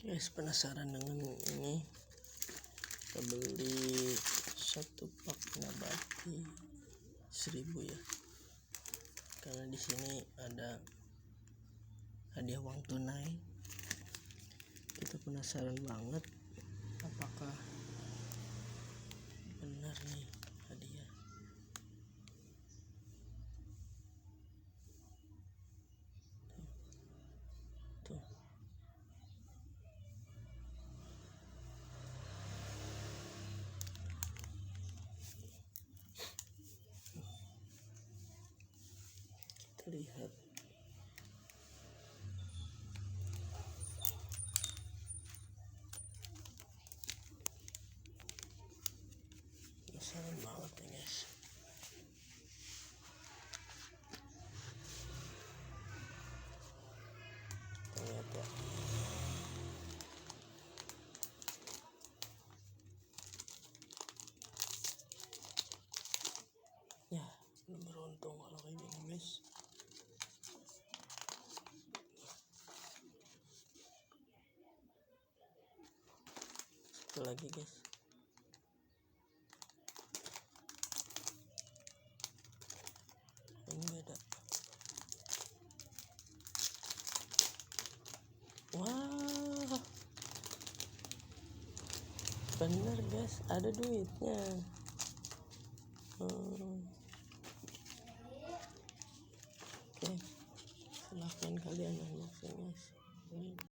Guys, penasaran dengan ini? Kita beli satu pak nabati 1000 ya, karena di sini ada hadiah uang tunai. Kita penasaran banget apakah benar nih hadiah. Tuh. Kita lihat. Penasaran banget ya guys. Lihat ya. Ya, beruntung kalau kayak gini guys. Satu lagi guys. Ini beda. Wah, bener guys, ada duitnya. Oke, silahkan kalian unboxing guys.